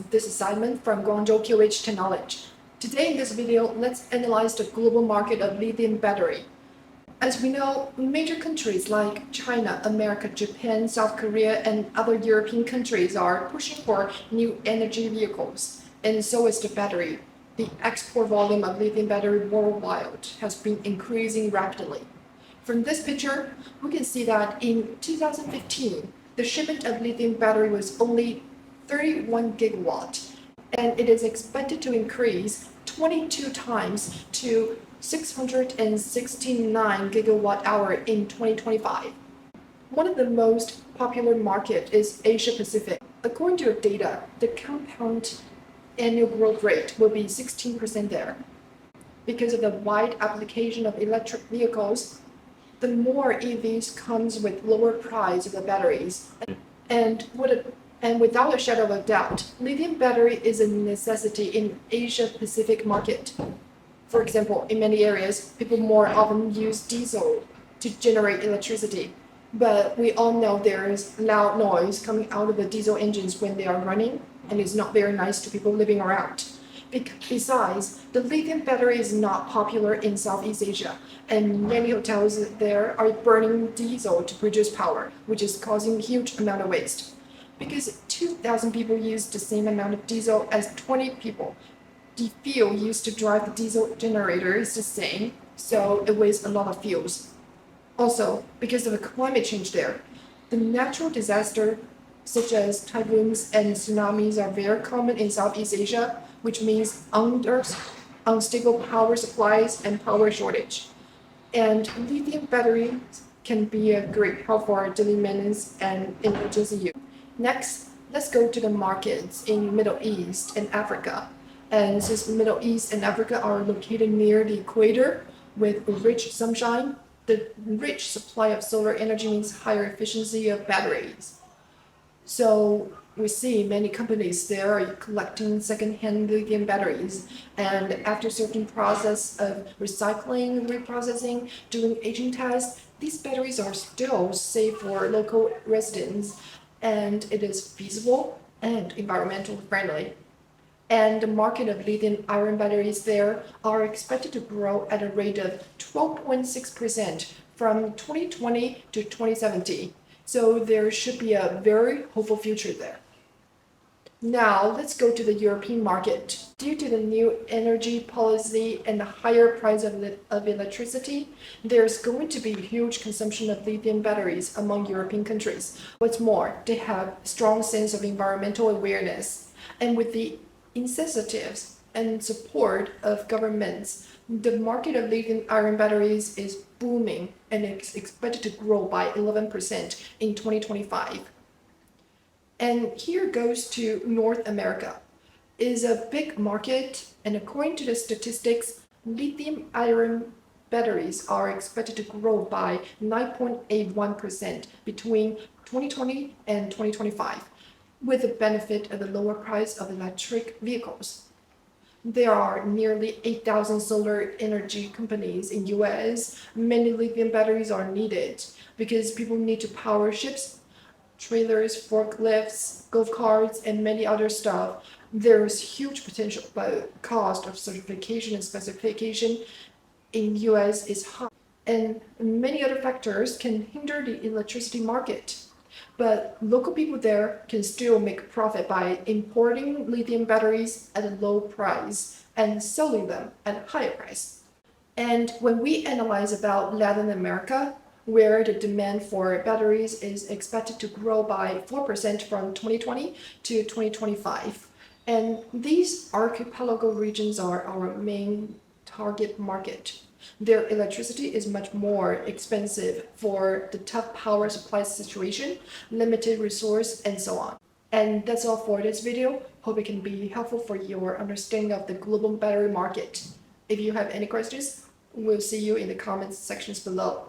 This is Simon from Guangzhou QH Technology. Today in this video, let's analyze the global market of lithium battery. As we know, major countries like China, America, Japan, South Korea, and other European countries are pushing for new energy vehicles, and so is the battery. The export volume of lithium battery worldwide has been increasing rapidly. From this picture, we can see that in 2015, the shipment of lithium battery was only 31 gigawatt, and it is expected to increase 22 times to 669 gigawatt hour in 2025. One of the most popular market is Asia Pacific. According to data, the compound annual growth rate will be 16% there. Because of the wide application of electric vehicles, the more EVs comes with lower price of the batteries. And without a shadow of a doubt, lithium battery is a necessity in Asia Pacific market. For example, in many areas, people more often use diesel to generate electricity. But we all know there is loud noise coming out of the diesel engines when they are running, and it's not very nice to people living around. Besides, the lithium battery is not popular in Southeast Asia, and many hotels there are burning diesel to produce power, which is causing huge amount of waste. Because 2,000 people use the same amount of diesel as 20 people, the fuel used to drive the diesel generator is the same, so it wastes a lot of fuels. Also, because of the climate change there, the natural disaster such as typhoons and tsunamis are very common in Southeast Asia, which means unstable power supplies and power shortage. And lithium batteries can be a great help for daily maintenance and emergency use. Next, let's go to the markets in Middle East and Africa. And since Middle East and Africa are located near the equator with rich sunshine, the rich supply of solar energy means higher efficiency of batteries. So we see many companies there are collecting second-hand lithium batteries, and after certain process of recycling, reprocessing, doing aging tests, these batteries are still safe for local residents, and it is feasible and environmentally friendly. And the market of lithium-ion batteries there are expected to grow at a rate of 12.6% from 2020 to 2070. So there should be a very hopeful future there. Now let's go to the European market. Due to the new energy policy and the higher price of electricity, there's going to be huge consumption of lithium batteries among European countries. What's more, they have strong sense of environmental awareness, and with the incentives and support of governments, the market of lithium-ion batteries is booming and is expected to grow by 11% in 2025. And here goes to North America. It is a big market, and according to the statistics, lithium-ion batteries are expected to grow by 9.81% between 2020 and 2025, with the benefit of the lower price of electric vehicles. There are nearly 8,000 solar energy companies in US. Many lithium batteries are needed because people need to power ships, trailers, forklifts, golf carts, and many other stuff. There is huge potential, but cost of certification and specification in US is high, and many other factors can hinder the electricity market. But local people there can still make profit by importing lithium batteries at a low price and selling them at a higher price. And when we analyze about Latin America, where the demand for batteries is expected to grow by 4% from 2020 to 2025, and these archipelago regions are our main target market. Their electricity is much more expensive for the tough power supply situation, limited resource, and so on. And that's all for this video. Hope it can be helpful for your understanding of the global battery market. If you have any questions, we'll see you in the comments sections below.